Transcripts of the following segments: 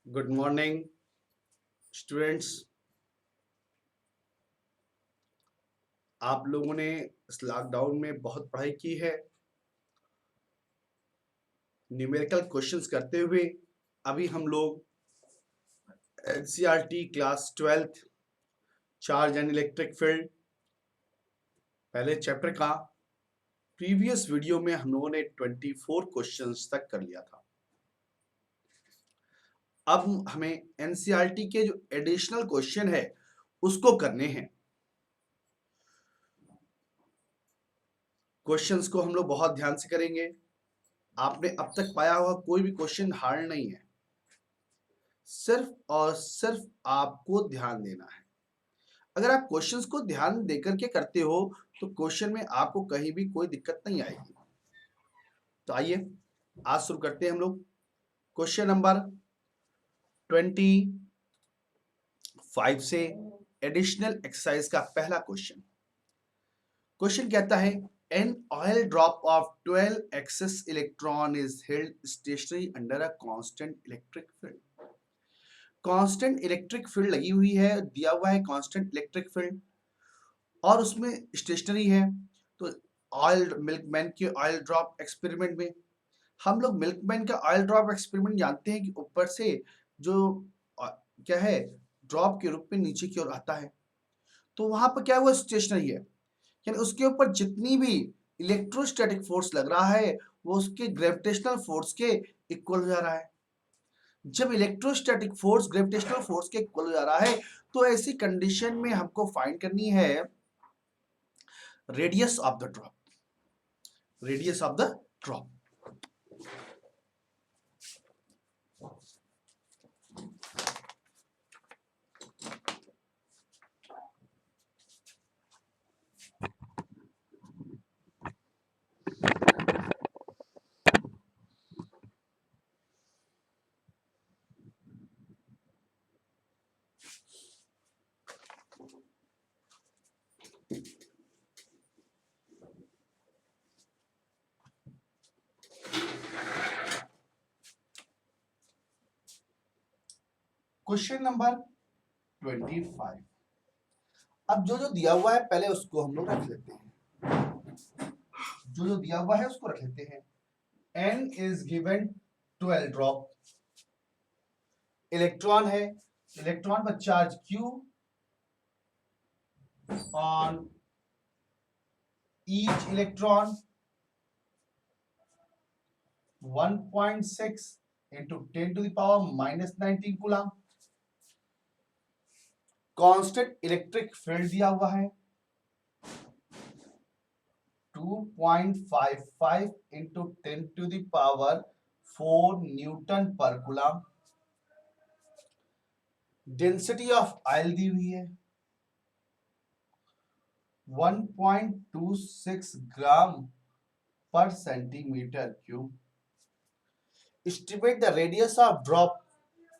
Good morning students. आप लोगों ने इस लॉकडाउन में बहुत पढ़ाई की है। न्यूमेरिकल क्वेश्चंस करते हुए अभी हम लोग NCERT class 12th charge and electric field पहले चैप्टर का प्रीवियस वीडियो में हम लोगों ने 24 क्वेश्चंस तक कर लिया था। अब हमें एनसीईआरटी के जो एडिशनल क्वेश्चन है उसको करने हैं। क्वेश्चंस को हम लोग बहुत ध्यान से करेंगे। आपने अब तक पाया हुआ कोई भी क्वेश्चन हार्ड नहीं है, सिर्फ और सिर्फ आपको ध्यान देना है। अगर आप क्वेश्चंस को ध्यान देकर के करते हो तो क्वेश्चन में आपको कहीं भी कोई दिक्कत नहीं आएगी। तो आइए आज शुरू करते हैं हम लोग। क्वेश्चन नंबर 25 से एडिशनल एक्सरसाइज का पहला क्वेश्चन। क्वेश्चन कहता है an oil drop of 12 excess electron is held stationary under a constant electric field. Constant electric field लगी हुई है, दिया हुआ है कांस्टेंट इलेक्ट्रिक फील्ड और उसमें स्टेशनरी है। तो ऑयल मिल्कमैन के ऑयल ड्रॉप एक्सपेरिमेंट में हम लोग मिल्कमैन का ऑयल ड्रॉप एक्सपेरिमेंट जानते हैं कि ऊपर से जो क्या है ड्रॉप के रूप में नीचे की ओर आता है। तो वहां पर क्या हुआ, स्टेशनरी है, यानी उसके ऊपर जितनी भी इलेक्ट्रोस्टैटिक फोर्स लग रहा है वो उसके ग्रेविटेशनल फोर्स के इक्वल हो जा रहा है। जब इलेक्ट्रोस्टैटिक फोर्स ग्रेविटेशनल फोर्स के इक्वल हो जा रहा है तो ऐसी कंडीशन में हमको फाइंड करनी है radius of the drop. Radius of the drop. Question number 25। अब जो जो दिया हुआ है पहले उसको हम लोग रख लेते हैं। जो जो दिया हुआ है उसको रख लेते हैं। n is given 12 drop, electron है, इलेक्ट्रॉन पर charge q on each electron 1.6 into 10 to the power minus 19 coulomb. Constant electric field दिया हुआ है 2.55 into 10 to the power 4 Newton per coulomb. Density of oil दी हुई है 1.26 ग्राम पर centimetre cube. Estimate the radius of drop,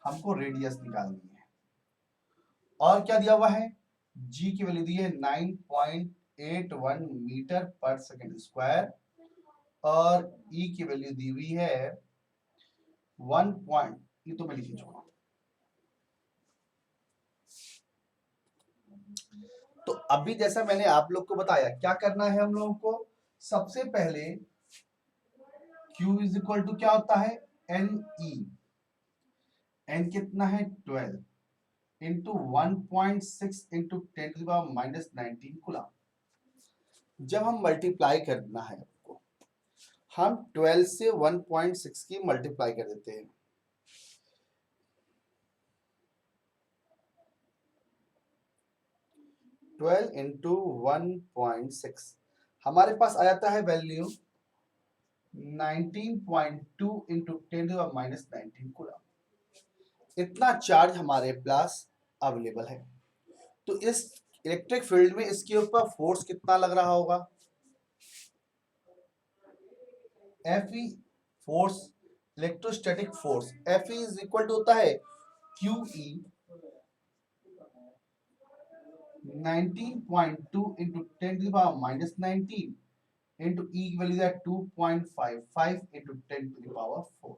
हमको radius निकालनी है। और क्या दिया हुआ है, जी की वैल्यू दी है 9.81 मीटर पर सेकंड स्क्वायर और ई की वैल्यू दी हुई है 1 पॉइंट, ये तो मैं लिख चुका हूं। तो अभी जैसा मैंने आप लोग को बताया क्या करना है हम लोगों को, सबसे पहले Q इज इक्वल टू क्या होता है एन ई, एन कितना है 12 into 1.6 into 10 to the power minus 19 coulomb. जब हम मल्टीप्लाई करना है आपको, हम 12 से 1.6 की मल्टीप्लाई कर देते हैं। ट्वेल्व इंटू 1.6 हमारे पास आ जाता है value 19.2 into 10 to the minus 19 coulomb. इतना चार्ज हमारे पास अवेलेबल है। तो इस इलेक्ट्रिक फील्ड में इसके ऊपर फोर्स कितना लग रहा होगा, F E force, electrostatic force F E is equal to होता है Q E 19.2 into 10 to the power minus 19 into E की वैल्यू है 2.55 into 10 to the power 4।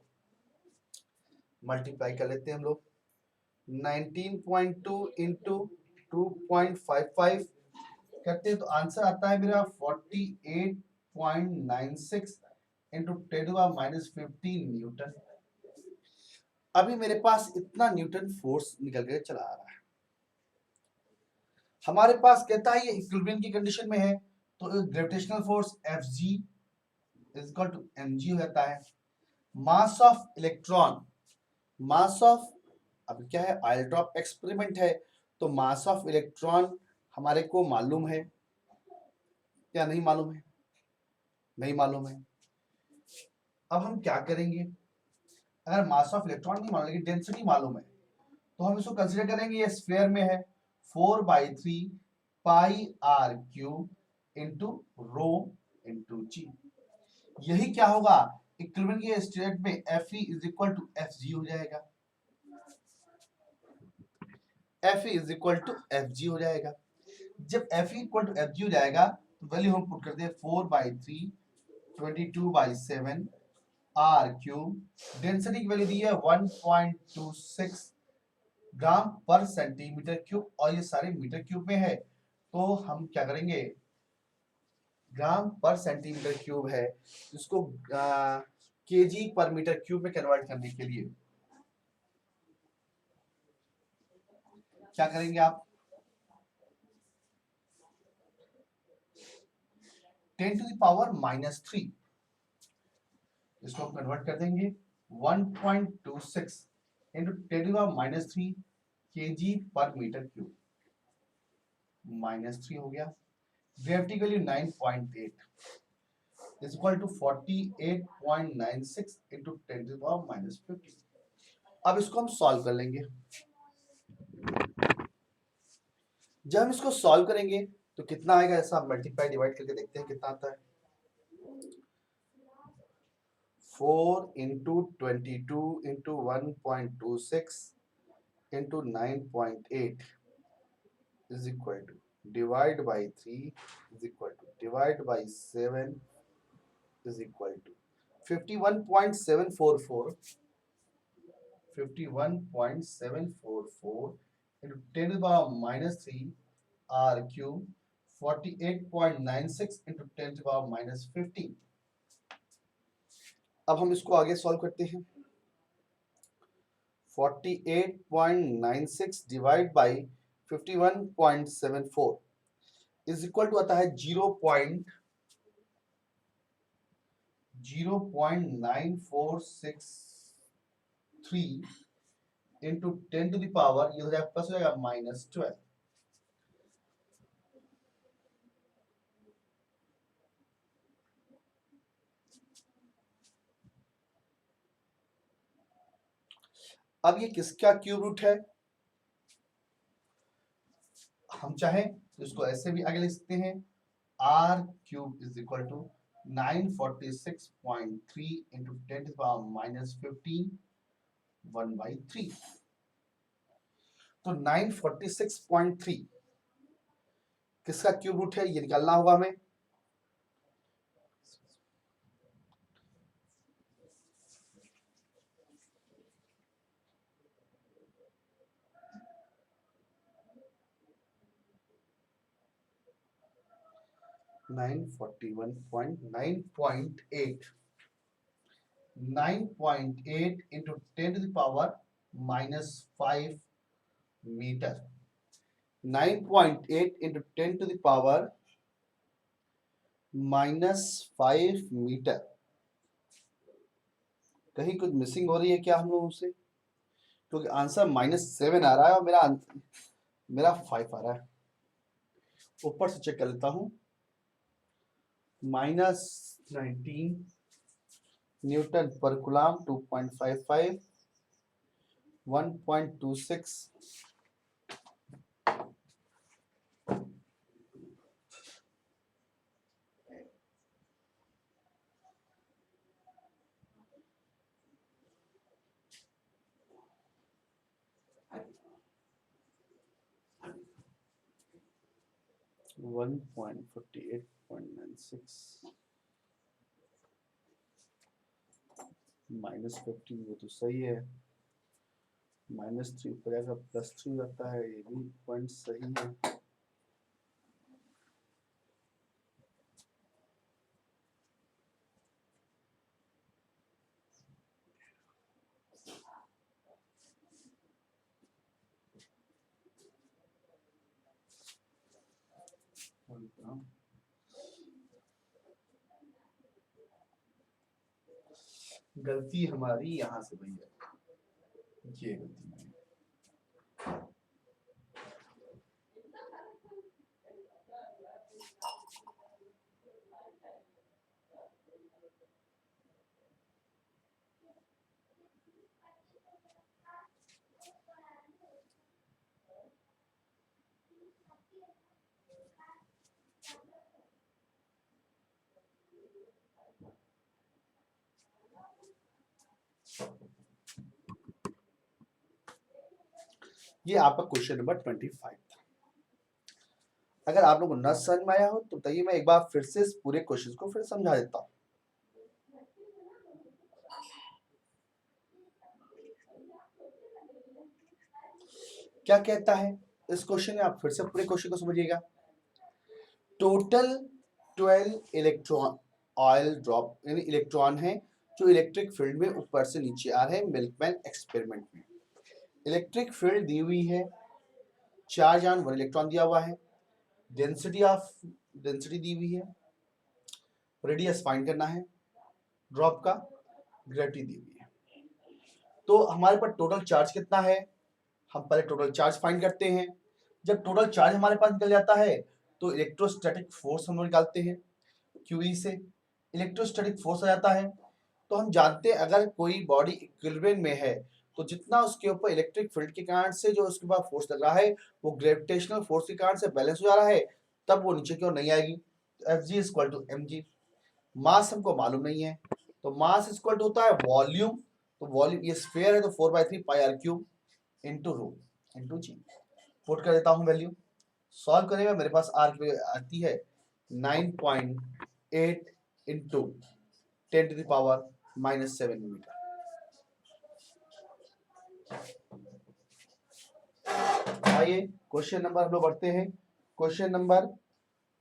Multiply कर लेते हैं हम लोग। 19.2 इंटू 2.55 करते हैं तो आंसर आता है मेरा 48.96 इंटू 10⁻⁻15 न्यूटन। अभी मेरे पास इतना न्यूटन फोर्स निकल के चला आ रहा है। हमारे पास कहता है ये इक्विलिब्रियम की कंडीशन में है, तो gravitational force Fg is equal to mg हो जाता है। Mass of electron, mass of, अब क्या है, ऑयल ड्रॉप एक्सपेरिमेंट है, तो मास ऑफ इलेक्ट्रॉन हमारे को मालूम है या नहीं मालूम है? नहीं मालूम है। अब हम क्या करेंगे, अगर मास ऑफ इलेक्ट्रॉन नहीं मालूम लेकिन डेंसिटी मालूम है, तो हम इसको कंसीडर करेंगे ये स्फीयर में है 4/3 pi R cube into rho into G. यही क्या होगा, इक्विलिब्रियम के स्टेट में Fe is equal to Fg हो जाएगा। Fe is equal to Fg हो जाएगा। जब Fe इक्वल टू Fg हो जाएगा तो वैल्यू हम पुट करते हैं 4/3 22/7 आर क्यूब। डेंसिटी की वैल्यू दी है 1.26 ग्राम पर सेंटीमीटर क्यूब, और ये सारे मीटर क्यूब में है, तो हम क्या करेंगे, ग्राम पर सेंटीमीटर क्यूब है, इसको केजी पर मीटर क्यूब में कन्वर्ट करने के लिए क्या करेंगे आप, 10⁻⁻3 इसको हम कन्वर्ट कर देंगे 1.26 into 10⁻⁻3 KG per metre cube, -3 हो गया। Gravity value 9.8 is equal to 48.96 into 10⁻⁻15। अब इसको हम सॉल्व कर लेंगे। जब हम इसको सॉल्व करेंगे तो कितना आएगा, ऐसा मल्टीप्लाई डिवाइड करके देखते हैं कितना आता है। 4 into 22 into 1.26 into 9.8 is equal to divide by 3 is equal to divide by 7 is equal to 51.744 into 10⁻³ r cube 48.96 into 10⁻⁻15। अब हम इसको आगे सॉल्व करते हैं। 48.96 divide by 51.74 is equal to आता है 0.9463 इंटू 10 टू द पावर, ये हो जाएगा प्लस हो जाएगा -12। अब ये किसका क्यूब रूट है, हम चाहें तो इसको ऐसे भी आगे लिख सकते हैं, r cube is equal to 946.3 into 10⁻⁻15 1/3। तो 946.3 किसका क्यूब रूट है, ये निकालना होगा हमें। Nine forty one point 9.8 into 10 to the power -5 metre. 9.8 into 10 to the power -5 metre. कहीं कुछ मिसिंग हो रही है क्या हम लोगों से, क्योंकि आंसर -7 आ रहा है और मेरा 5 आ रहा है। ऊपर से चेक कर लेता हूं, -19 न्यूटन पर कूलम 2.55 1.26 1.48.96 -15, वो तो सही है। -3 ऊपर जाएगा +3 हो जाता है, ये भी पॉइंट सही है। गलती हमारी यहाँ से भैया, ये गलती है। ये आपका क्वेश्चन नंबर 25 था। अगर आप लोगों को न समझ में आया हो तो बताइए, मैं एक बार फिर से इस पूरे क्वेश्चन को फिर समझा देता हूँ। क्या कहता है इस क्वेश्चन में, आप फिर से पूरे क्वेश्चन को समझिएगा। टोटल 12 इलेक्ट्रॉन ऑयल ड्रॉप, यानी इलेक्ट्रॉन है जो इलेक्ट्रिक फील्ड में ऊपर से नीचे आ रहे हैं मिल्कमैन एक्सपेरिमेंट में। इलेक्ट्रिक फील्ड दी हुई है, चार्ज ऑन 1 इलेक्ट्रॉन दिया हुआ है, डेंसिटी दी हुई है, रेडियस फाइंड करना है, ड्रॉप का ग्रेविटी दी हुई है। तो हमारे पास टोटल चार्ज कितना है, हम पहले टोटल चार्ज फाइंड करते हैं। जब टोटल चार्ज हमारे पास निकल जाता है तो इलेक्ट्रोस्टैटिक फोर्स हम निकालते हैं, क्यूई से इलेक्ट्रोस्टैटिक फोर्स आ जाता है। तो हम जानते हैं अगर कोई बॉडी इक्विलिब्रियम में है तो जितना उसके ऊपर इलेक्ट्रिक फील्ड के कारण से जो उसके पास फोर्स लग रहा है वो ग्रेविटेशनल फोर्स के कारण से बैलेंस हो जा रहा है, तब वो नीचे की ओर नहीं आएगी। Fg equal to mg। Mass हमको मालूम नहीं है, तो मास इक्वल टू होता है वॉल्यूम। तो वॉल्यूम, ये स्फीयर है तो 4/3 pi R cube into rho into G. Put कर देता हूँ वैल्यू, सॉल्व करेंगे मेरे पास आर की आती है 9.8 इंटू 10⁻⁻7 मीटर। आइए क्वेश्चन नंबर हम लोग बढ़ते हैं, क्वेश्चन नंबर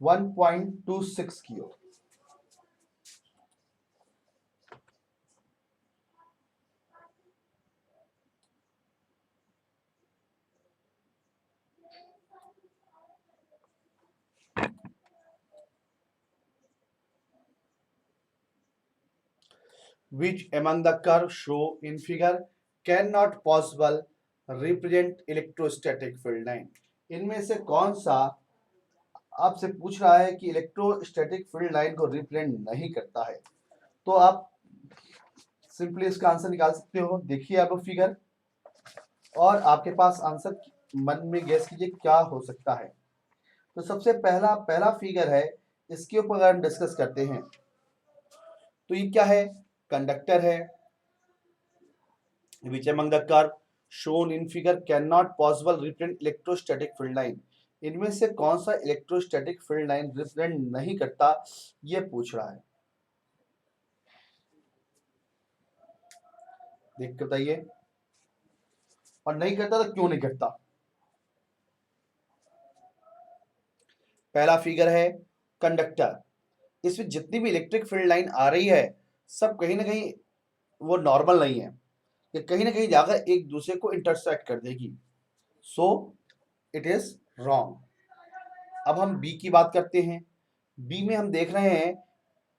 1.26 की ओर। Which among the curves shown in figure cannot possible represent electrostatic field line? इनमें से कौन सा आपसे पूछ रहा है कि इलेक्ट्रोस्टैटिक फील्ड लाइन को रिप्रेजेंट नहीं करता है? तो आप सिंपली इसका आंसर निकाल सकते हो। देखिए आप फिगर और आपके पास आंसर मन में गैस कीजिए क्या हो सकता है। तो सबसे पहला फिगर है, इसके ऊपर अगर हम डिस्कस करते हैं तो ये क्या है, कंडक्टर है। Which among the curve shown in figure cannot possible represent electrostatic field line? इनमें से कौन सा इलेक्ट्रोस्टैटिक फील्ड लाइन रिप्रेजेंट नहीं करता, ये पूछ रहा है। देख के बताइए, और नहीं करता तो क्यों नहीं करता। पहला फिगर है कंडक्टर, इसमें जितनी भी इलेक्ट्रिक फील्ड लाइन आ रही है सब कहीं ना कहीं वो नॉर्मल नहीं है, कि कहीं ना कहीं जाकर एक दूसरे को इंटरसेक्ट कर देगी, सो इट इज रॉन्ग। अब हम बी की बात करते हैं। बी में हम देख रहे हैं,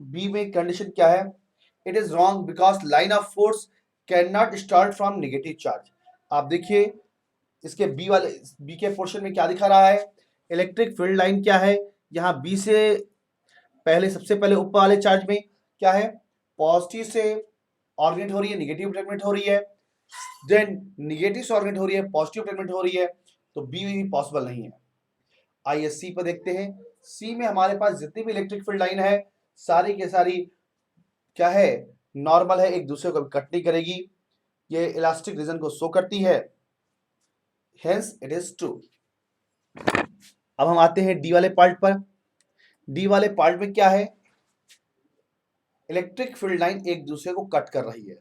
बी में कंडीशन क्या है, it is wrong because line of force can not start from negative charge. आप देखिए इसके बी के पोर्शन में क्या दिखा रहा है, इलेक्ट्रिक फील्ड लाइन क्या है, यहाँ बी से पहले सबसे पहले ऊपर वाले चार्ज में क्या है, पॉजिटिव से ऑर्गेनेट हो रही है, निगेटिव ट्रीटमेंट हो रही है, देन निगेटिव से ऑर्गेनेट हो रही है, पॉजिटिव ट्रीटमेंट हो रही है, तो बी भी पॉसिबल नहीं है। आइए सी पर देखते हैं। सी में हमारे पास जितनी भी इलेक्ट्रिक फील्ड लाइन है सारी के सारी क्या है, नॉर्मल है, एक दूसरे को कट नहीं करेगी, ये इलास्टिक रीजन को शो करती है, हेंस इट इज ट्रू। अब हम आते हैं डी वाले पार्ट पर। डी वाले पार्ट में क्या है, इलेक्ट्रिक फील्ड लाइन एक दूसरे को कट कर रही है।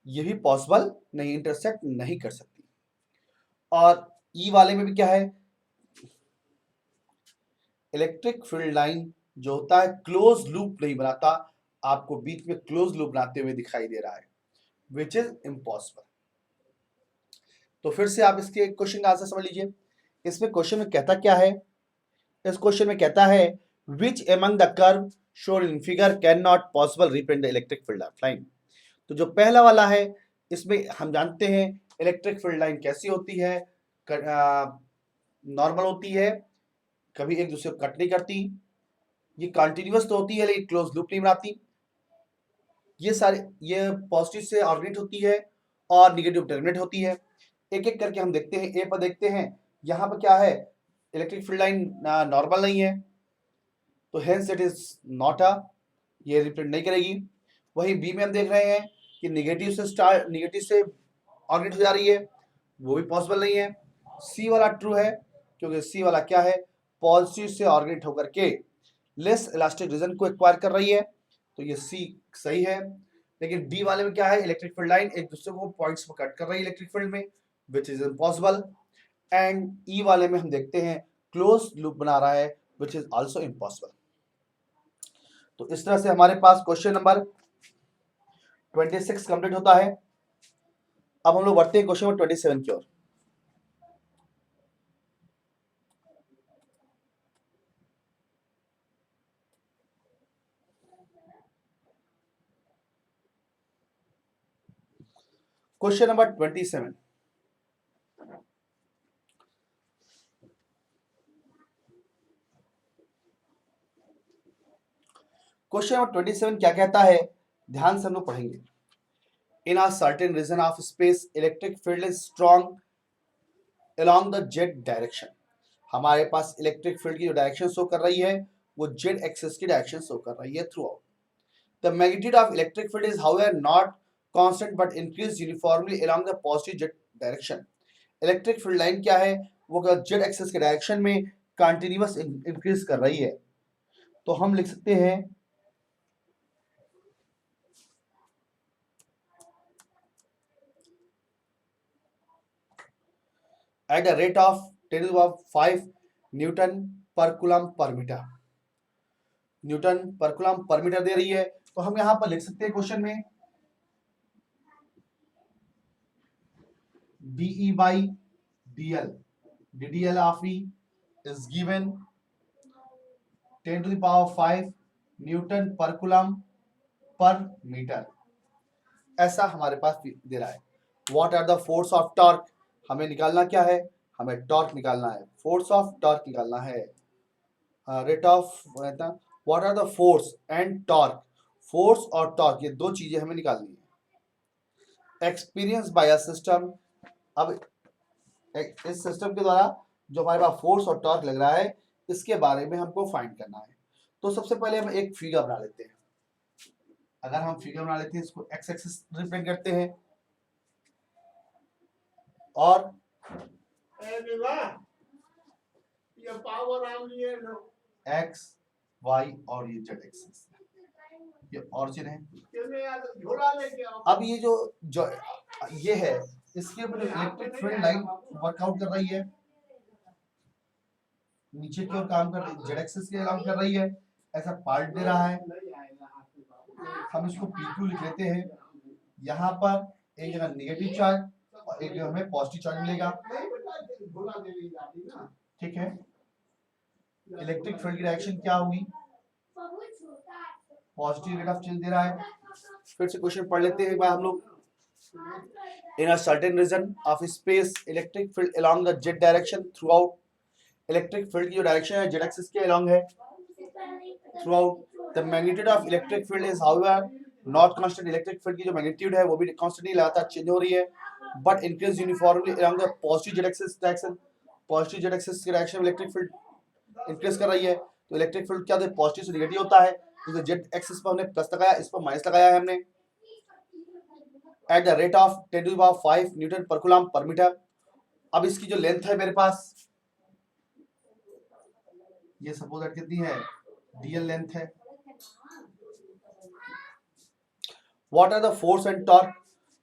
ये भी पॉसिबल नहीं, इंटरसेक्ट नहीं कर सकती। और ई वाले में भी क्या है, इलेक्ट्रिक फील्ड लाइन जो होता है क्लोज लूप नहीं बनाता, आपको बीच में क्लोज लूप बनाते हुए दिखाई दे रहा है, विच इज इम्पॉसिबल। तो फिर से आप इसके क्वेश्चन का आंसर समझ लीजिए। इसमें क्वेश्चन में कहता क्या है, इस क्वेश्चन में कहता है which among the curve shown in figure can not possible represent the electric field line. तो जो पहला वाला है, इसमें हम जानते हैं इलेक्ट्रिक फील्ड लाइन कैसी होती है, नॉर्मल होती है, कभी एक दूसरे को कट नहीं करती, ये कंटिन्यूअस तो होती है लेकिन क्लोज लूप नहीं बनाती, ये सारे ये पॉजिटिव से ऑर्डिनेट होती है और निगेटिव टर्मिनेट होती है। एक एक करके हम देखते हैं, ए पर देखते हैं, यहाँ पर क्या है, इलेक्ट्रिक फील्ड लाइन नॉर्मल नहीं है, तो hence it is not a, ये रिप्रेजेंट नहीं करेगी। वहीं बी में हम देख रहे हैं कि निगेटिव से ऑर्डिनेट हो जा रही है, वो भी पॉसिबल नहीं है। सी वाला ट्रू है, क्योंकि सी वाला क्या है, पॉजिटिव से ऑर्डिनेट होकर के लेस इलास्टिक रीजन को एक्वायर कर रही है, तो ये सी सही है। लेकिन डी वाले में क्या है, इलेक्ट्रिक फील्ड लाइन एक दूसरे को पॉइंट्स पर कट कर रही है इलेक्ट्रिक फील्ड में, विच इज इम्पॉसिबल। एंड ई वाले में हम देखते हैं क्लोज लूप बना रहा है, विच इज आल्सो इम्पॉसिबल। तो इस तरह से हमारे पास क्वेश्चन नंबर 26 कंप्लीट होता है। अब हम लोग बढ़ते हैं क्वेश्चन नंबर 27 की ओर। क्वेश्चन नंबर 27, क्वेश्चन नंबर 27 क्या कहता है, ध्यान से हम लोग पढ़ेंगे। In a certain region of space electric field is strong along the Z direction. हमारे पास इलेक्ट्रिक फील्ड की जो डायरेक्शन शो कर रही है वो जेड एक्सिस की डायरेक्शन शो कर रही है throughout. The magnitude of electric field is however not constant but increase uniformly along the positive Z direction. Electric field line क्या है, वो जेड एक्सिस के डायरेक्शन में कंटिन्यूअस इंक्रीज कर रही है। तो हम लिख सकते हैं at a rate of 10 to the power 5 newton per coulomb per metre, Newton per coulomb per metre दे रही है। तो हम यहां पर लिख सकते हैं क्वेश्चन में dE by dl, ddl of E is given 10 to the power 5 newton per coulomb per metre, ऐसा हमारे पास दे रहा है। What are the force of torque, हमें निकालना क्या है, हमें टॉर्क निकालना है, फोर्स ऑफ टॉर्क निकालना है। Rate of, what are the force and torque, force और टॉर्क ये दो चीजें हमें निकालनी है। एक्सपीरियंस बाय अ सिस्टम, अब इस सिस्टम के द्वारा जो हमारे पास फोर्स और टॉर्क लग रहा है इसके बारे में हमको फाइंड करना है। तो सबसे पहले हम एक फिगर बना लेते हैं। अगर हम फिगर बना लेते हैं, इसको एक्स एक्सिस रिप्रेजेंट करते हैं और एक्स वाई और ये जेड एक्सिस, ये ऑरिजिन है। अब ये जो ये है, इसके ऊपर इलेक्ट्रिक फील्ड लाइन वर्कआउट कर रही है, नीचे की ओर काम कर रही है, जेड एक्सिस के काम कर रही है, ऐसा पार्ट दे रहा है। हम इसको PQ लिख लेते हैं। यहाँ पर एक जगह नेगेटिव चार्ज और एक जगह हमें पॉजिटिव चार्ज मिलेगा, ठीक है। इलेक्ट्रिक फील्ड की डायरेक्शन क्या होगी, पॉजिटिव रेट ऑफ चेंज दे रहा है। फिर से क्वेश्चन पढ़ लेते हैं एक बार हम लोग। In a certain region of space electric field along the Z direction throughout, electric field की जो डायरेक्शन है जेड एक्सिस के अलोंग है throughout. The magnitude of electric field is however not constant, electric field की जो magnitude है वो भी कांस्टेंट नहीं, लगातार चेंज हो रही है, but increase uniformly along the positive Z axis direction. Positive Z axis की डायरेक्शन में इलेक्ट्रिक फील्ड इंक्रीज कर रही है। तो इलेक्ट्रिक फील्ड क्या होता है, पॉजिटिव से नेगेटिव होता है। तो जेड एक्सिस पर हमने प्लस लगाया, इस पर माइनस लगाया है हमने। At the rate of 10 to the power 5 newton per coulomb per metre. अब इसकी जो लेंथ है मेरे पास, ये सपोज दैट कितनी है, डीएल लेंथ है। What are the force and torque,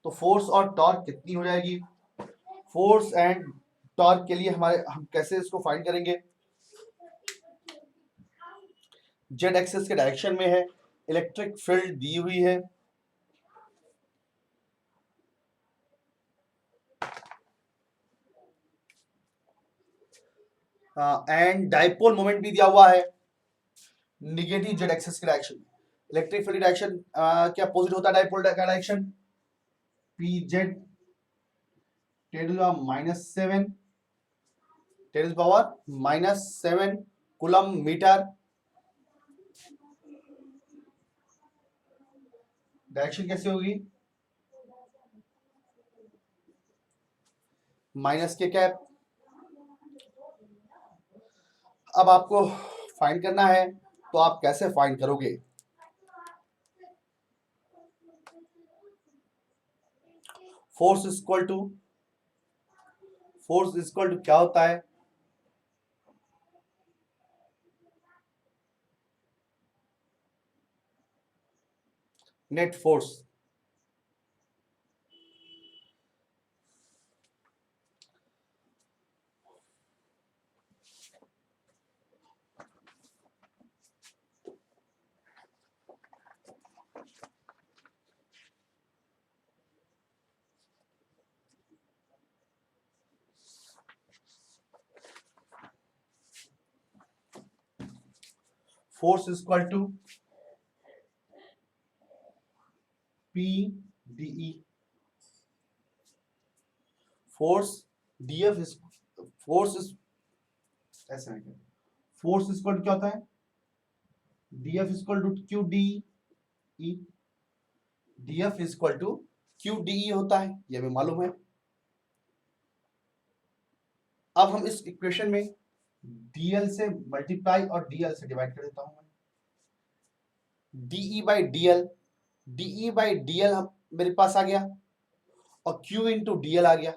तो फोर्स और टॉर्क कितनी हो जाएगी? फोर्स एंड टॉर्क के लिए हम कैसे इसको फाइंड करेंगे? जेड एक्सिस के डायरेक्शन में है, इलेक्ट्रिक फील्ड दी हुई है, एंड डाइपोल मोमेंट भी दिया हुआ है निगेटिव जेड एक्सिस के डायरेक्शन में। इलेक्ट्रिक फील्ड डायरेक्शन क्या अपोजिट होता है डाइपोल का direction? P Z 10⁻⁻7 10⁻⁻7 coulomb metre. Direction कैसे होगी? माइनस के कैप। अब आपको फाइंड करना है, तो आप कैसे फाइंड करोगे? फोर्स इक्वल टू क्या होता है? Net force. Force equal to P D E. Force D F force ऐसा है क्या? फोर्स इक्वल टू क्या होता है? D F equal to Q D E. D F equal to Q D E होता है, ये हमें मालूम है। अब हम इस इक्वेशन में डीएल से मल्टीप्लाई और डीएल से डिवाइड कर देता हूं मैं। डीई बाई डीएल हम मेरे पास आ गया, और क्यू इंटू डीएल आ गया।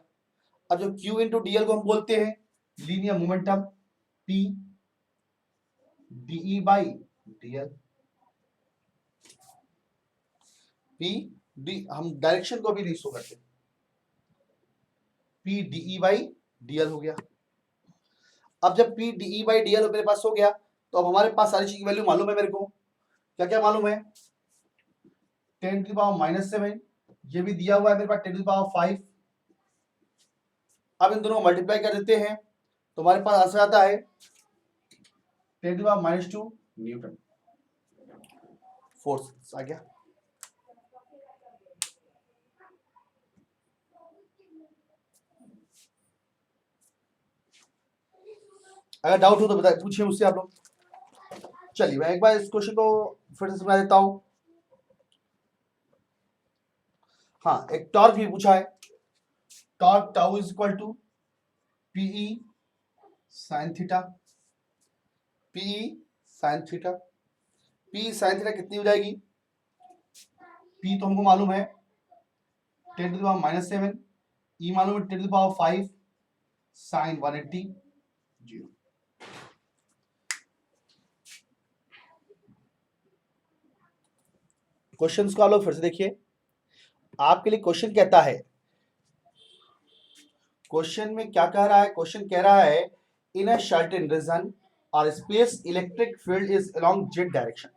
अब जो क्यू इंटू डीएल को हम बोलते हैं linear momentum P D E by D L. P D हम डायरेक्शन को भी नहीं शो करते, पी डीई बाई डीएल हो गया। अब जब पी डीई बाई डीएल मेरे पास हो गया, तो अब हमारे पास सारी चीज की वैल्यू मालूम है मेरे को। क्या क्या मालूम है? 10⁻⁻7, ये भी दिया हुआ है मेरे पास 10⁵। अब इन दोनों को मल्टीप्लाई कर देते हैं, तो हमारे पास आंसर आता है 10⁻⁻2 न्यूटन फोर्स आ गया। अगर डाउट हो तो बताइए, पूछिए मुझसे आप लोग। चलिए मैं एक बार इस क्वेश्चन को फिर से समझा देता हूं। हाँ, एक टॉर्क भी पूछा है। Torque tau is equal to P E sine theta. P E sine theta. P sine theta कितनी हो जाएगी? पी तो हमको मालूम है 10⁻⁻7, ई मालूम है 10⁵ साइन 180 जीरो। क्वेश्चंस को आप लोग फिर से देखिए। आपके लिए क्वेश्चन कहता है, क्वेश्चन में क्या कह रहा है? क्वेश्चन कह रहा है इन अ सर्टेन रीजन और space electric field is along Z direction.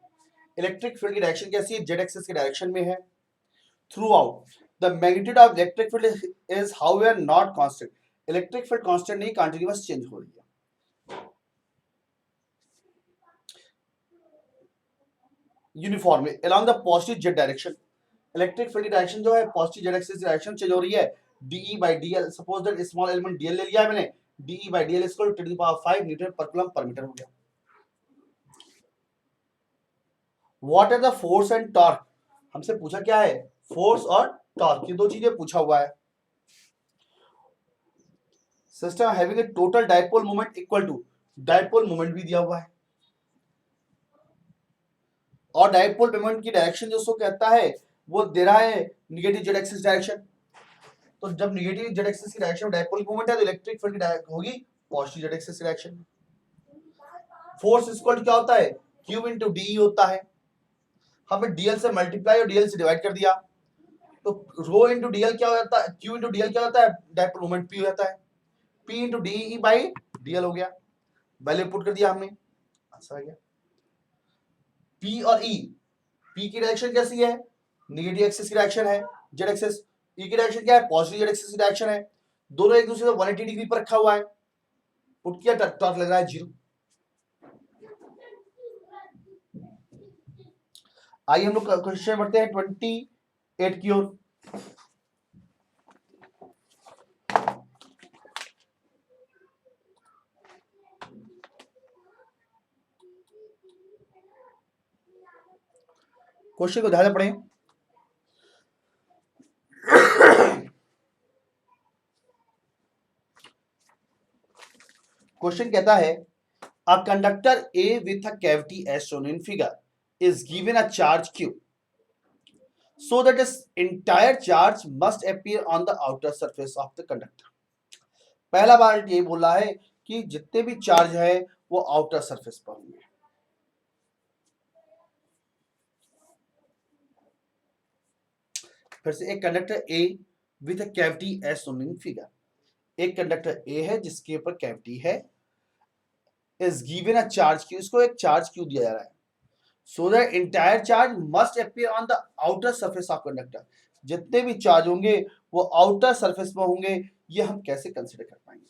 Electric field की डायरेक्शन कैसी है? जेड एक्सिस की डायरेक्शन में है। Throughout the magnitude of electric field is however not constant. Electric field constant नहीं, कंटीन्यूअस चेंज हो रही है। Uniformly along the positive Z direction. Electric field की डायरेक्शन जो है पॉजिटिव जेड एक्सिस की डायरेक्शन चेंज हो रही है। DE by D L, suppose that small element D L ले लिया है मैंने, D E by D L equal to 10⁵ newton per coulomb per metre हो गया। What are the force and torque? हमसे पूछा क्या है? फोर्स और टॉर्क, ये दो चीजें पूछा हुआ है। System having a total dipole moment equal to, dipole moment भी दिया हुआ है, और डाइपोल मोमेंट की डायरेक्शन जो उसको कहता है वो दे रहा है निगेटिव जेड एक्सिस डायरेक्शन। तो जब निगेटिव जेड एक्सिस की डायरेक्शन में डाइपोल मोमेंट है, तो इलेक्ट्रिक फील्ड की होगी पॉजिटिव जेड एक्सिस की डायरेक्शन में। फोर्स इक्वल टू क्या होता है? क्यू इंटू डी होता है। हमने डीएल से मल्टीप्लाई और डीएल से डिवाइड कर दिया, तो रो इंटू डीएल क्या हो जाता है, क्यू इंटू डीएल क्या होता है, डायपोल मोमेंट पी हो जाता है, P into D by DL हो गया, वैल्यू पुट कर दिया हमने, आंसर आ गया। पी और ई, पी की डायरेक्शन कैसी है, नेगेटिव एक्सिस की डायरेक्शन है, जेड एक्सिस, ई की डायरेक्शन क्या है, पॉजिटिव जेड एक्सिस की डायरेक्शन है, दोनों एक दूसरे से 180 डिग्री पर रखा हुआ है, पुट किया, टॉर्क लग रहा है 0। आइए हम लोग क्वेश्चन बढ़ते हैं 28 की ओर। क्वेश्चन को ध्यान से पढ़ें। क्वेश्चन कहता है a conductor A with a cavity as shown in figure is given a charge Q so that its entire charge must appear on the outer surface of the conductor। पहला बार ये बोला है कि जितने भी चार्ज है वो आउटर सरफेस पर होंगे। फिर से, एक conductor A with a cavity as shown in figure, एक कंडक्टर A है जिसके ऊपर कैविटी है, is given a charge Q, इसको एक चार्ज Q दिया जा रहा है, so the entire charge must appear on the outer surface of conductor, जितने भी चार्ज होंगे वो आउटर सरफेस में होंगे। ये हम कैसे कंसीडर कर पाएंगे?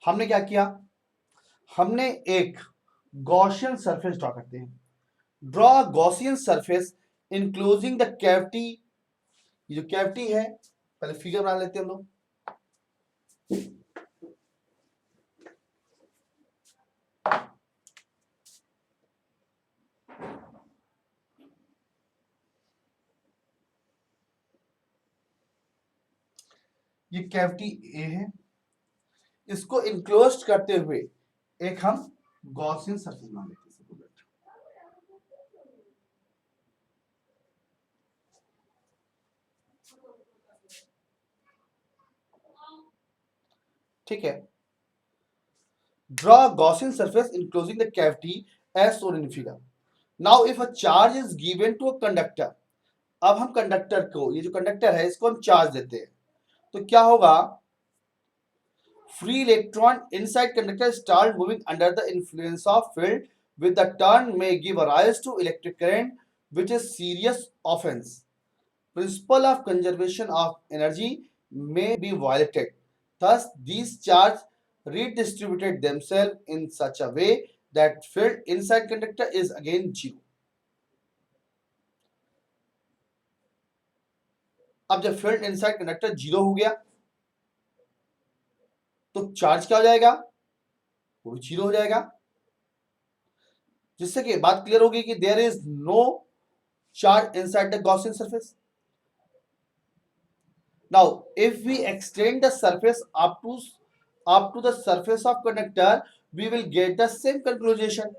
हमने क्या किया, हमने एक गॉसियन सरफेस ड्रॉ करते हैं, draw Gaussian surface enclosing the cavity, ये जो कैविटी है पहले फिगर बना लेते हैं हम लोग। ये कैविटी ए है, इसको इनक्लोज करते हुए एक हम गॉसियन सरफेस बना लेते हैं। ठीक है, draw a Gaussian surface enclosing the cavity as shown in figure। Now if a charge is given to a conductor, अब हम कंडक्टर को, ये जो कंडक्टर है इसको हम चार्ज देते हैं, तो क्या होगा, free electron inside conductor start moving under the influence of field with the turn may give rise to electric current which is serious offense, principle of conservation of energy may be violated, thus these charges redistributed themselves in such a way that field inside conductor is again 0। अब जब field inside conductor 0 हो गया तो charge क्या हो जाएगा, वो 0 हो जाएगा, जिससे कि बात क्लियर होगी कि there is no charge inside the Gaussian surface. Now if we extend the surface up to the surface of conductor, we will get the same conclusion.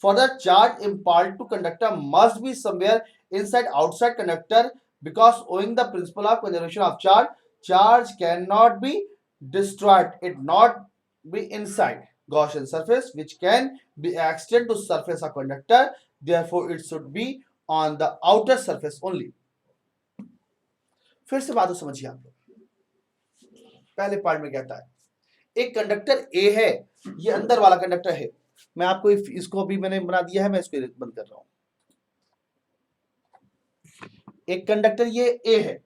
For the charge imparted to conductor must be somewhere inside outside conductor, because owing the principle of conservation of charge cannot be destroyed, it not be inside Gaussian surface which can be extended to surface of conductor, therefore it should be on the outer surface only। फिर से बात समझिए आप लोग, पहले part में कहता है एक कंडक्टर ए है, ये अंदर वाला कंडक्टर है, मैं आपको इसको अभी मैंने बना दिया है, मैं इसको बंद कर रहा हूं। एक कंडक्टर ये ए है,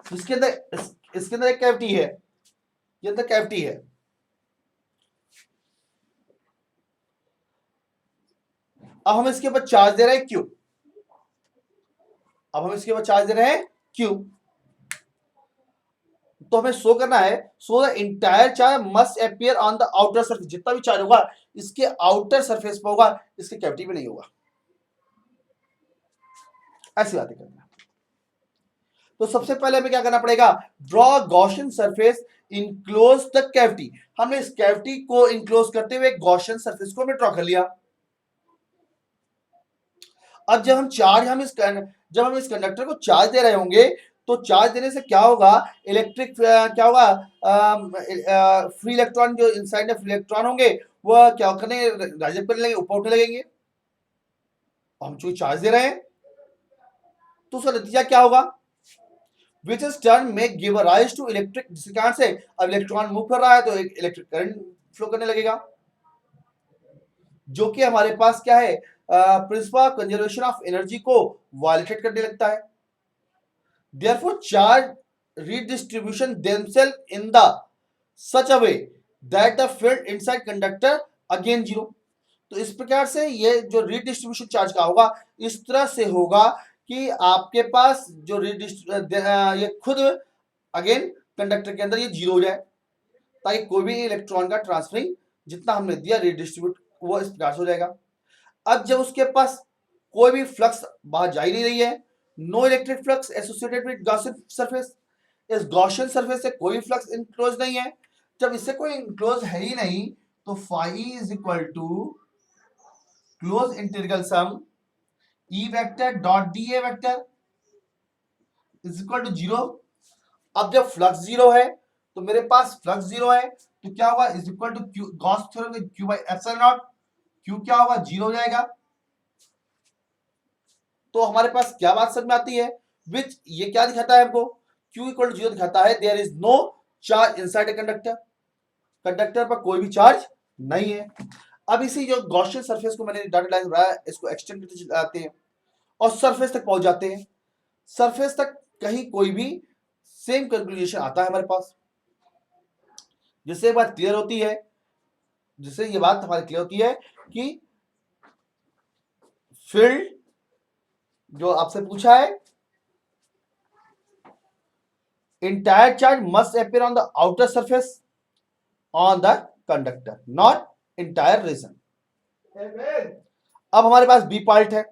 इसके अंदर एक कैविटी है, ये अंदर कैविटी है, अब हम इसके ऊपर चार्ज दे रहे हैं क्यू, अब हम इसके ऊपर चार्ज दे रहे हैं क्यू, तो हमें शो करना है, so the entire charge must appear on the outer surface, जितना भी चार्ज होगा इसके आउटर सरफेस पर होगा, इसके कैविटी में नहीं होगा, ऐसी बातें करना। तो सबसे पहले हमें क्या करना पड़ेगा, draw Gaussian surface enclose the cavity. हमने इस कैविटी को इंक्लोज करते हुए गॉसियन सरफेस को हमने ड्रॉ कर लिया। अब जब हम इस कंडक्टर को चार्ज दे रहे होंगे तो चार्ज देने से क्या होगा, इलेक्ट्रिक क्या होगा, फ्री इलेक्ट्रॉन जो इनसाइड में फ्री इलेक्ट्रॉन होंगे वह क्या करने, राइज करने लगेंगे, ऊपर उठने लगेंगे। हम चूंकि चार्ज दे रहे हैं तो उसका नतीजा क्या होगा, विच इज टर्न में गिव राइज टू इलेक्ट्रिक, जिसके कारण से अब इलेक्ट्रॉन मूव कर रहा है तो एक इलेक्ट्रिक करंट फ्लो करने लगेगा, जो कि हमारे पास क्या है, प्रिंसिपल कंजर्वेशन ऑफ एनर्जी को वायलेट करने लगता है। Therefore, charge redistribution themselves in the such a way that the field inside conductor again zero। तो इस प्रकार से ये जो रीडिस्ट्रीब्यूशन चार्ज का होगा इस तरह से होगा कि आपके पास जो ये खुद अगेन कंडक्टर के अंदर ये जीरो हो जाए, ताकि कोई भी इलेक्ट्रॉन का ट्रांसफरिंग जितना हमने दिया रीडिस्ट्रीब्यूट वो इस प्रकार से हो जाएगा। अब जब उसके पास कोई भी फ्लक्स बाहर जा ही नहीं रही है, no electric flux associated with Gaussian surface, इस गॉसियन सरफेस से कोई फ्लक्स इनक्लोज नहीं है, जब इससे कोई इनक्लोज है ही नहीं तो phi is equal to close integral sum E vector dot D A vector is equal to zero. अब जब फ्लक्स जीरो है तो मेरे पास फ्लक्स जीरो है तो क्या होगा, is equal to Q, Gauss theorem में Q by epsilon naught, Q क्या होगा, जीरो हो जाएगा। तो हमारे पास क्या बात समझ में आती है, विच ये क्या दिखाता है हमको, Q इक्वल टू जीरो दिखाता है, there is no charge inside a conductor, conductor पर कोई भी चार्ज नहीं है। अब इसी जो गॉसियन सरफेस को मैंने डॉटेड लाइन बनाया इसको एक्सटेंड करते जाते हैं और सरफेस तक पहुंच जाते हैं, सरफेस तक कहीं कोई भी सेम कंक्लूजन आता है हमारे पास, जिससे ये बात क्लियर होती है, जिससे ये बात हमारी क्लियर होती है कि फील्ड जो आपसे पूछा है, entire charge must appear on the outer surface on the conductor, not entire region। अब हमारे पास बी पार्ट है,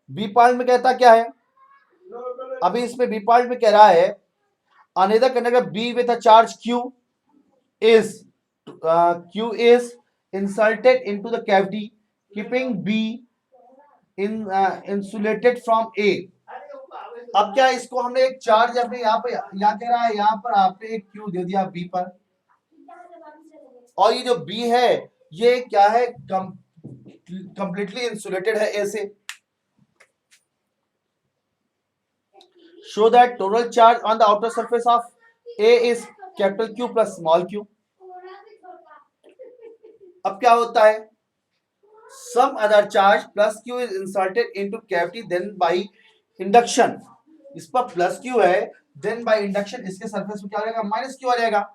बी पार्ट में कहता क्या है, अभी इसमें बी पार्ट में कह रहा है another conductor B with a charge Q is inserted into the cavity keeping B insulated from A। अब क्या इसको हमने एक चार्ज अपने यहाँ पे यहाँ कह रहा है, यहाँ पर आपने एक क्यू दे दिया बी पर, और ये जो बी है ये क्या है, कंप्लीटली इंसुलेटेड है ए से। Show that total charge on the outer surface of A is capital Q plus small Q. अब क्या होता है, some other charge plus Q is inserted into cavity then by induction, इस पर plus Q है, then by induction इसके surface पे क्या हो जाएगा, माइनस क्यू आ जाएगा।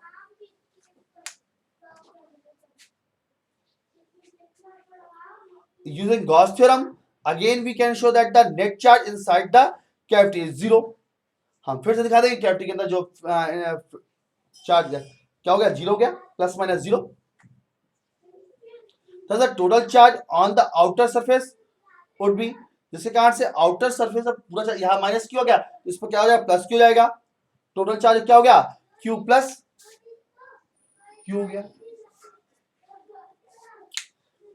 Using Gauss theorem again we can show that the net charge inside the cavity is zero. हम फिर से दिखा देंगे कैविटी के अंदर जो चार्ज है क्या हो गया, जीरो हो गया, plus minus zero. The total charge on the outer surface would be, जिसके कारण से आउटर सरफेस पूरा यहाँ माइनस क्यू हो गया, इस पर क्या हो जाएगा, प्लस क्यू हो जाएगा, टोटल चार्ज क्या हो गया, क्यू प्लस क्यू हो गया।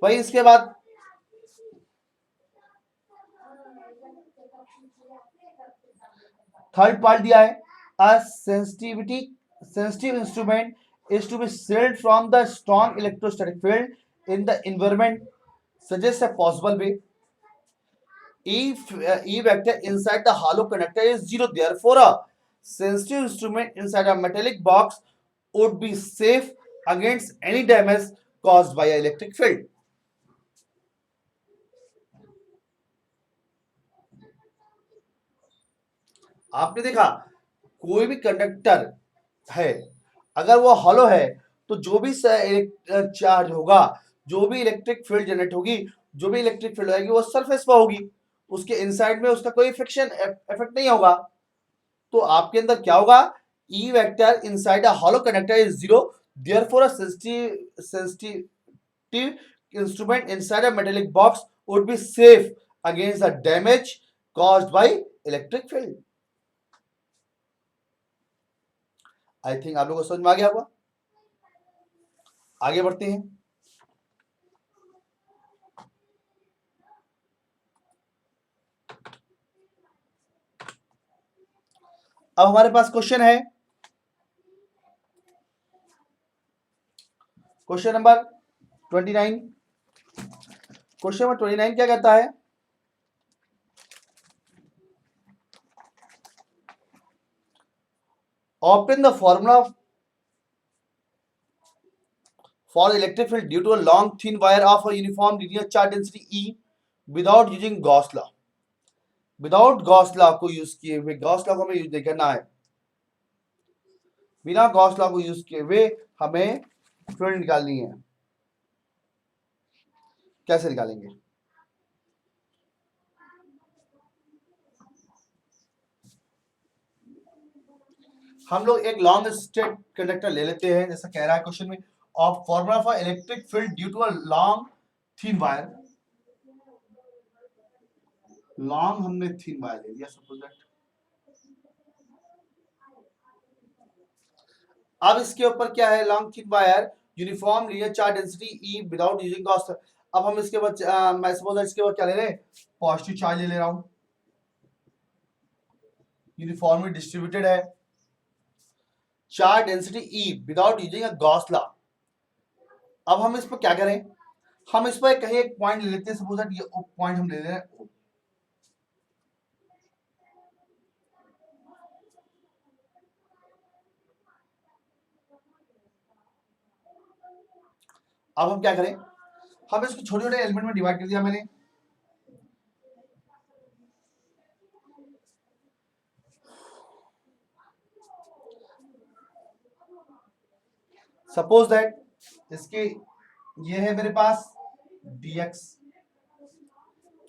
वही इसके बाद थर्ड पार्ट दिया है, a sensitive instrument is to be shielded from the strong electrostatic field in the environment, suggests a possible way E vector inside the hollow conductor is zero, therefore a sensitive instrument inside a metallic box would be safe against any damage caused by an electric field। आपने देखा कोई भी conductor है अगर वो hollow है तो जो भी चार्ज होगा, जो भी इलेक्ट्रिक फील्ड जनरेट होगी, जो भी इलेक्ट्रिक फील्ड आएगी वो सरफेस पर होगी, उसके इनसाइड में उसका कोई फ्रिक्शन इफेक्ट नहीं होगा। तो आपके अंदर क्या होगा, E vector inside a hollow conductor is zero, therefore a sensitive instrument inside a metallic box would be safe against the damage caused by electric field. I think आप लोगों को समझ में आ गया होगा। आगे बढ़ते हैं। अब हमारे पास क्वेश्चन है, क्वेश्चन नंबर 29। क्वेश्चन नंबर 29 क्या कहता है? Obtain the formula for electric field due to a long thin wire of a uniform linear charge density E without using Gauss law। Without Gauss law को use किए हुए, Gauss law को हमें use नहीं करना है, बिना गॉस लॉ को यूज किए हुए हमें फील्ड निकालनी है। कैसे निकालेंगे? हम लोग एक लॉन्ग स्ट्रेट कंडक्टर ले लेते हैं, जैसा कह रहा है क्वेश्चन में, of formula for electric field due to a long thin wire. Long हमने थिन वायर ले लिया सपोज दैट। अब इसके ऊपर क्या है? Long thin wire, uniform linear charge density E without using Gauss. अब हम इसके बाद मैं सपोज इसके बाद क्या ले रहे हैं? पॉजिटिव चार्ज ले रहा हूं, यूनिफॉर्मली डिस्ट्रीब्यूटेड है, charge density E without using a Gauss law. अब हम इस पर क्या करें? हम इस पर कहीं एक पॉइंट ले लेते हैं, सपोज दैट ये पॉइंट हम ले ले रहे हैं O। अब हम क्या करें? हम इसको छोटे छोटे एलिमेंट में डिवाइड कर दिया मैंने। सपोज दैट इसके ये है मेरे पास dx,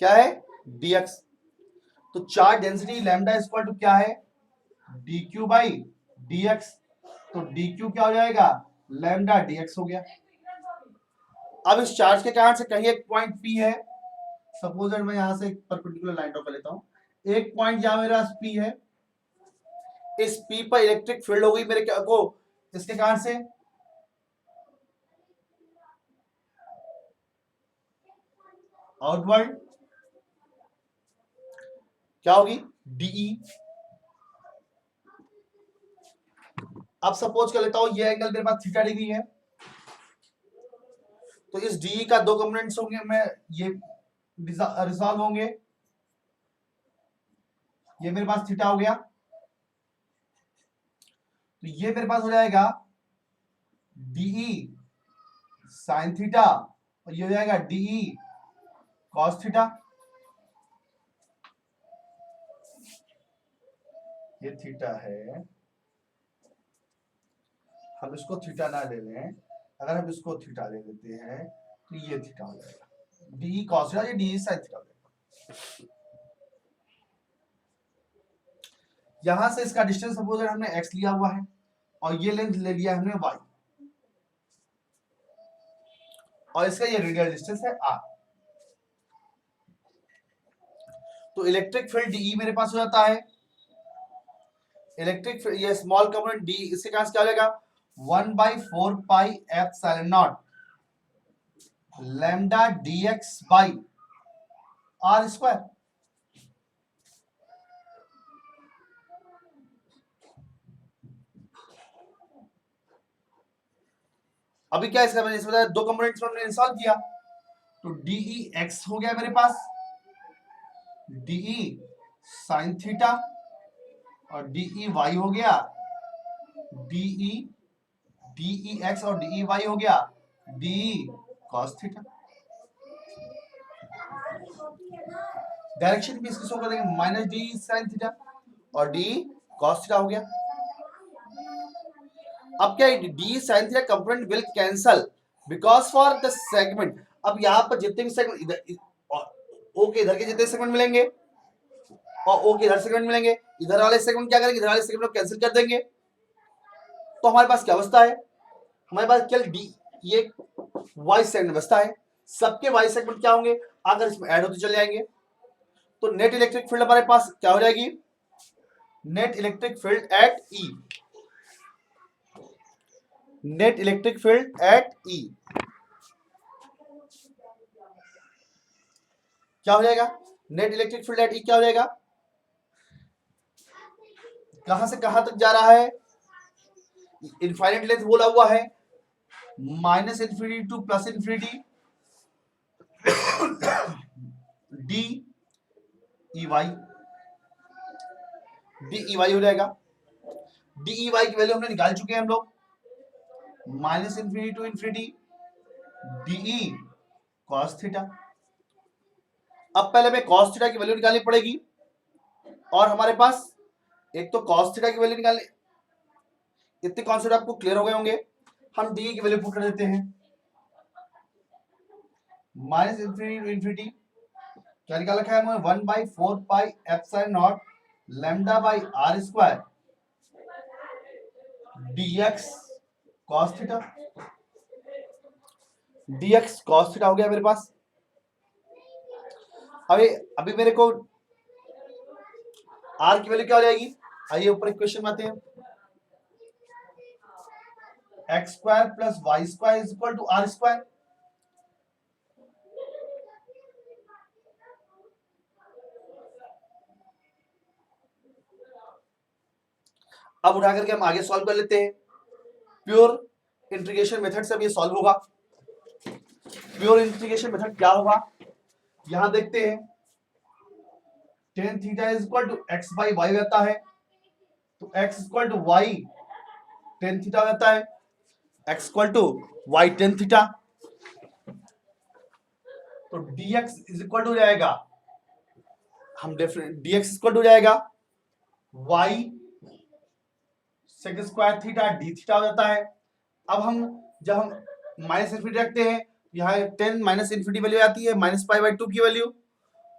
क्या है? dx। तो charge density lambda equal to क्या है? dq by dx। तो dq क्या हो जाएगा? लैम्डा dx हो गया। अब इस चार्ज के कारण से कहीं एक पॉइंट P है, सपोज दैट मैं यहां से एक परपेंडिकुलर लाइन ड्रॉ कर लेता हूं। एक पॉइंट यहां मेरे पास P है, इस P पर इलेक्ट्रिक फील्ड हो गई मेरे को इसके कारण से आउटवर्ड, क्या होगी? DE। अब सपोज कर लेता हूं ये एंगल मेरे पास थीटा डिग्री है, तो इस DE का दो कंपोनेंट्स होंगे, मैं ये रिजॉल्व होंगे, ये मेरे पास थीटा हो गया, तो ये मेरे पास हो जाएगा DE साइन थीटा, और ये हो जाएगा DE कॉस थीटा। ये थीटा है, हम इसको थीटा ना ले लें, अगर हम इसको थीटा ले लेते हैं तो ये थीटा हो जाएगा DE cos थीटा, ये DE sin थीटा हो जाएगा। यहां से इसका डिस्टेंस सपोज हमने x लिया हुआ है और ये लेंथ ले लिया हमने y, और इसका ये रेडियल डिस्टेंस है r। तो इलेक्ट्रिक फील्ड DE मेरे पास हो जाता है, इलेक्ट्रिक फील्ड ये स्मॉल कंपोनेंट D, इसके कारण क्या हो जाएगा? 1/4 pi epsilon nought lambda dx by r square. अभी क्या इसका मैंने इसमें दो कंपोनेंट्स में हमने इंस्टॉल किया, तो DE x हो गया मेरे पास, DE साइन थीटा, और DE y हो गया, DE x और DE y हो गया DE cos थीटा। डायरेक्शन भी इसकी शो कर देंगे, माइनस DE साइन थीटा और DE cos थीटा हो गया। अब क्या DE sine theta component will cancel because for the segment. अब यहां पर जितने भी सेगमेंट इधर O के इधर के जितने सेगमेंट मिलेंगे और O के इधर सेगमेंट मिलेंगे, इधर वाले सेगमेंट क्या करेंगे? इधर वाले सेगमेंट को कैंसिल कर देंगे। तो हमारे पास क्या अवस्था है? हमारे पास केवल डी ये वाई सेगमेंट बचता है। सबके वाई सेगमेंट क्या होंगे? अगर इसमें ऐड होते चले जाएंगे तो नेट इलेक्ट्रिक फील्ड हमारे पास क्या हो जाएगी? Net electric field at E, net electric field at E क्या हो जाएगा? Net electric field at E क्या हो जाएगा? कहां से कहां तक जा रहा है? इनफाइनाइट लेंथ बोला हुआ है, minus infinity to plus infinity D E Y, D E Y हो जाएगा। डी ई वाई की वैल्यू हमने निकाल चुके हैं हम लोग, minus infinity to infinity D E cos theta. अब पहले हमें कॉस थीटा की वैल्यू निकालनी पड़ेगी, और हमारे पास एक तो कॉस थीटा की वैल्यू निकालनी, इतने कॉन्सेप्ट आपको क्लियर हो गए होंगे। हम डी की वैल्यू पुट कर देते हैं, माइनस इंफिनिटी टू इंफिनिटी क्या निकाल रखा है हमने, 1/4 pi epsilon nought lambda by R square dx cos theta, dx cos theta हो गया मेरे पास। अभी अभी मेरे को r की वैल्यू क्या हो जाएगी? आइए ऊपर इक्वेशन में आते हैं, X square plus Y square is equal to R square. अब उठा करके हम आगे सॉल्व कर लेते हैं। प्योर इंटीग्रेशन मेथड से अब ये सॉल्व होगा। प्योर इंटीग्रेशन मेथड क्या होगा, यहां देखते हैं, tan theta is equal to X by Y रहता है, तो X equal to Y tan theta रहता है, X equal to Y tan theta, तो dx इज इक्वल टू जाएगा, हम dx इक्वल टू जाएगा y sec square theta D theta हो जाता है। अब हम जब हम माइनस इंफिनिटी रखते हैं, यहाँ 10 माइनस इंफिनिटी वैल्यू आती है, माइनस पाई बाई 2 की वैल्यू,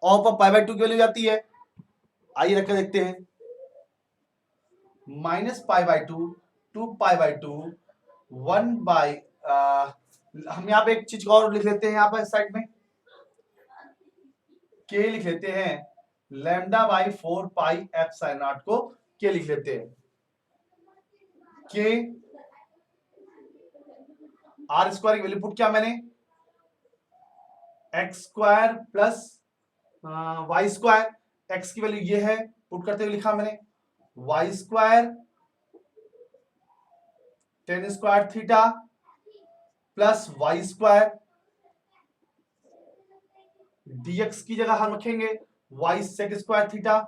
और पर पाई बाई 2 की वैल्यू आती है। आइए रख के देखते हैं, minus pi by 2, 2 pi by 2, 1 by, हम यहाँ पे एक चीज और लिख लेते हैं, यहाँ पर साइड में के लिख लेते हैं, lambda by 4 pi epsilon nought को के लिख लेते हैं, के आर स्क्वायर की वैल्यू पुट किया मैंने, X square plus Y square, X की वैल्यू ये है, पुट करते हुए लिखा मैंने, Y square tan square theta plus Y square, dx की जगह हम रखेंगे Y sec square theta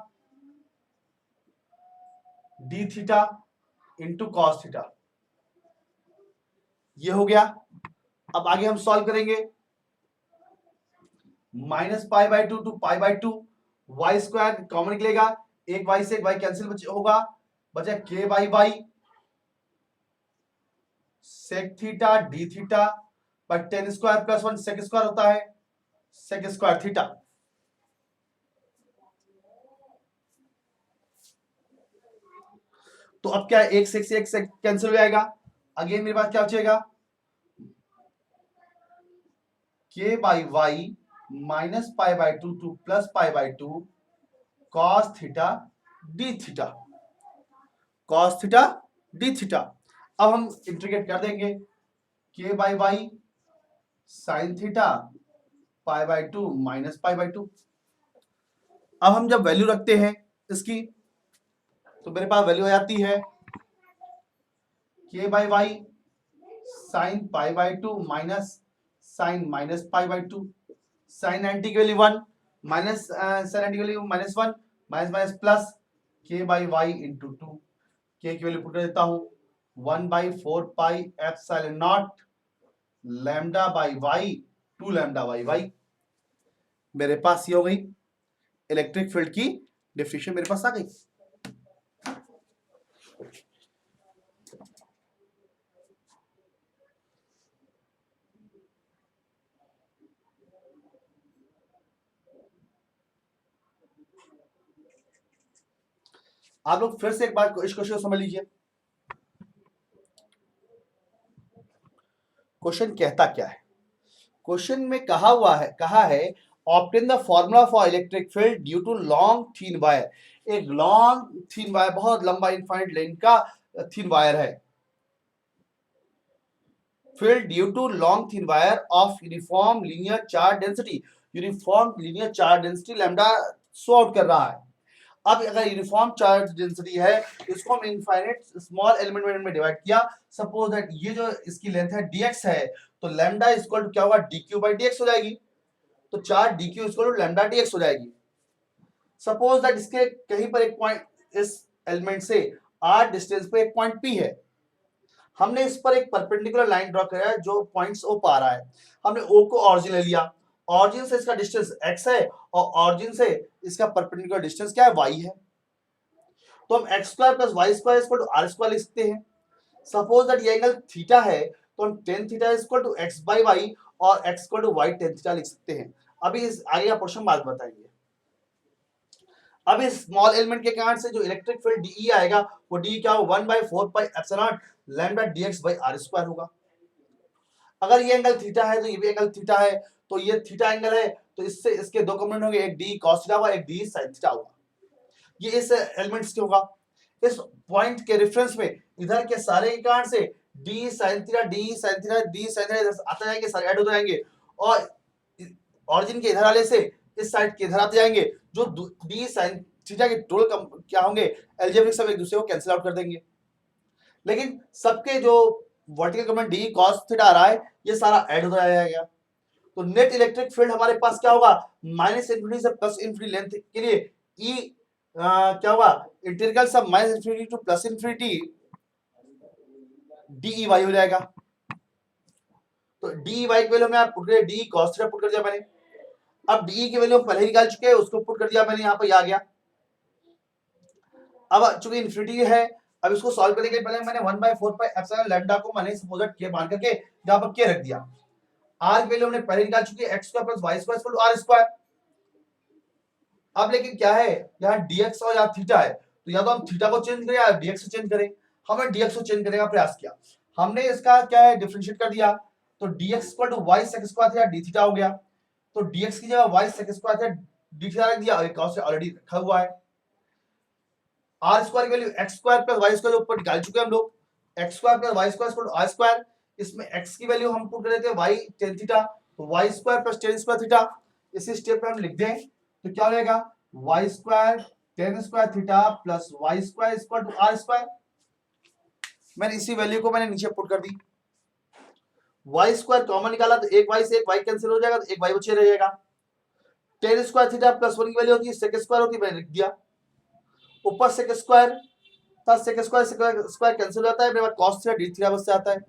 D theta into cos theta. ये हो गया। अब आगे हम सॉल्व करेंगे, minus pi by 2 to pi by 2, Y square common निकलेगा, एक वाई से एक वाई कैंसिल होगा, बचा के by Y sec theta D theta पर tan square plus 1 sec square होता है, सेक स्क्वायर थीटा। तो अब क्या है, एक से एक से कैंसिल हो जाएगा, अगेन मेरे पास क्या बचेगा, K by Y minus pi by 2 to plus pi by 2 cos theta D theta, cos theta D theta. अब हम इंटीग्रेट कर देंगे, K by Y sine theta pi by 2 minus pi by 2। अब हम जब वैल्यू रखते हैं इसकी, तो मेरे पास वैल्यू आ जाती है, K by Y sine pi by 2 minus sine minus pi by 2, sine 90 की वैल्यू 1 माइनस साइन 90 की value minus 1 minus minus plus K by Y into 2, K की वैल्यू पुट कर देता हूं 1/4 pi epsilon nought lambda by Y 2 lambda by Y. मेरे पास ये हो गई इलेक्ट्रिक फील्ड की डेफिनेशन, मेरे पास आ गई। आप लोग फिर से एक बार इस क्वेश्चन को समझ लीजिए। क्वेश्चन कहता क्या है, क्वेश्चन में कहा है obtain the formula for electric field due to long thin wire. एक लॉन्ग थीन वायर, बहुत लंबा इनफाइनाइट लेंथ का थीन वायर है, filled due to long thin wire of uniform linear charge density. Uniform linear charge density lambda so out कर रहा है. अब अगर यूनिफॉर्म चार्ज डेंसिटी है इसको हम इनफाइनाइट स्मॉल एलिमेंट में डिवाइड किया. सपोज दैट ये जो इसकी लेंथ है dx है तो लैम्डा इक्वल टू क्या होगा dq बाय dx हो जाएगी. तो charge dq equal to lambda dx हो जाएगी. सपोज दैट इसके कहीं पर एक पॉइंट इस एलिमेंट से r डिस्टेंस पे एक पॉइंट p है. हमने इस पर एक परपेंडिकुलर लाइन ड्रॉ करा है जो पॉइंट्स o पा रहा है. हमने o को ऑरिजिन ले लिया. ऑरिजिन से इसका डिस्टेंस x है और ऑरिजिन से इसका परपेंडिकुलर डिस्टेंस क्या है y है. तो हम x square plus Y square equal to R square लिख सकते हैं. सपोज दैट ये एंगल थीटा है तो हम tan theta equal to x by y और x इक्वल टू y tan थीटा लिख सकते हैं. अभी इस आगे का पोर्शन बाद बताएंगे. अब इस स्मॉल एलिमेंट के कारण से जो इलेक्ट्रिक फील्ड dE आएगा वो d क्या होगा 1/4 pi epsilon lambda dx by r square होगा. अगर ये एंगल थीटा है तो ये भी एंगल थीटा है तो ये थीटा एंगल है तो इससे इसके दो कंपोनेंट होंगे, एक d cos थीटा होगा एक d sin थीटा होगा. ये इस एलिमेंट्स के होगा. इस पॉइंट के रेफरेंस में इधर के सारे के कारण से d sin theta d sin theta d sin theta आते जाएंगे, सारे ऐड होते जाएंगे और ऑरिजिन के इधर वाले से इस साइड के इधर आते जाएंगे. जो d sin थीटा के टोटल क्या होंगे अलजेब्रिक सब एक दूसरे को कैंसिल आउट कर देंगे. लेकिन सबके जो vertical component d cos theta आ रहा है ये सारा ऐड होता जाएगा. तो नेट इलेक्ट्रिक फील्ड हमारे पास क्या होगा माइनस इंफिनिटी से प्लस इंफिनिटी लेंथ के लिए E क्या होगा इंटीग्रल सब minus infinity to plus infinity D Y हो जाएगा. तो डी वाई की वैल्यू में आप पुट कर डी cos थीटा पुट कर दिया मैंने. अब डी की वैल्यू पहले ही निकाल चुके हैं उसको पुट कर दिया मैंने, यहाँ पर आ गया. अब चूंकि इंफिनिटी है अब इसको सॉल्व करने के पहले मैंने 1/4 पाई एप्सिलॉन लैम्डा को मैंने सपोज के मान करके यहाँ पर के रख दिया. आर की वैल्यू हमने पहले निकाल चुकी है x square plus y square equal to r square. अब लेकिन क्या है यहाँ dx और यहाँ थीटा है तो या तो हम थीटा को चेंज करें या dx को चेंज करें. हमने dx को चेंज करने का प्रयास किया. हमने इसका क्या है डिफरेंशिएट कर दिया तो dx equal to y sec square theta d theta हो गया. तो dx की जगह y sec square theta d theta रख दिया और cos से ऑलरेडी रखा हुआ है. r स्क्वायर की value x square plus y square ऊपर निकाल चुके हैं हम लोग. x square plus y square equal to r square. इसमें x की वैल्यू हम पुट कर देते हैं y tan थीटा तो y square plus tan square theta. इसी स्टेप पे हम लिख दें तो क्या हो जाएगा y square tan square theta plus y square equal to r square. मैंने इसी वैल्यू को मैंने नीचे पुट कर दी. y स्क्वायर कॉमन निकाला तो एक y से एक y कैंसिल हो जाएगा तो एक y बचे रह जाएगा. tan स्क्वायर थीटा प्लस 1 की वैल्यू होती है sec स्क्वायर होती है मैंने लिख दिया. ऊपर sec स्क्वायर था sec स्क्वायर कैंसिल हो जाता है मेरे पास cos थीटा d थीटा बच जाता है.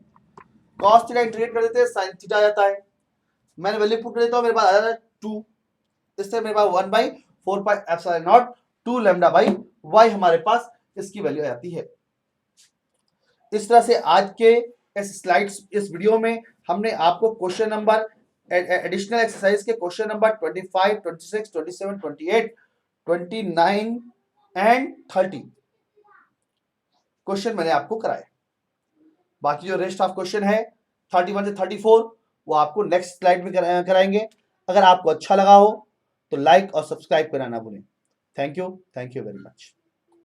cos थीटा इंटीग्रेट कर देते हैं sin थीटा आ जाता है. मैंने वैल्यू पुट कर देता हूं मेरे पास आ जाता है 2. इससे मेरे पास 1/4 pi epsilon not 2 lambda by y हमारे पास इसकी वैल्यू आ जाती है. इस तरह से आज के इस स्लाइड्स इस वीडियो में हमने आपको क्वेश्चन नंबर एडिशनल एक्सरसाइज के क्वेश्चन नंबर 25, 26, 27, 28, 29 एंड 30 क्वेश्चन मैंने आपको कराए. बाकी जो रेस्ट ऑफ क्वेश्चन है 31 से 34 वो आपको नेक्स्ट स्लाइड में कराएंगे. अगर आपको अच्छा लगा हो तो लाइक और सब्सक्राइब करना ना भूलें. Thank you very much.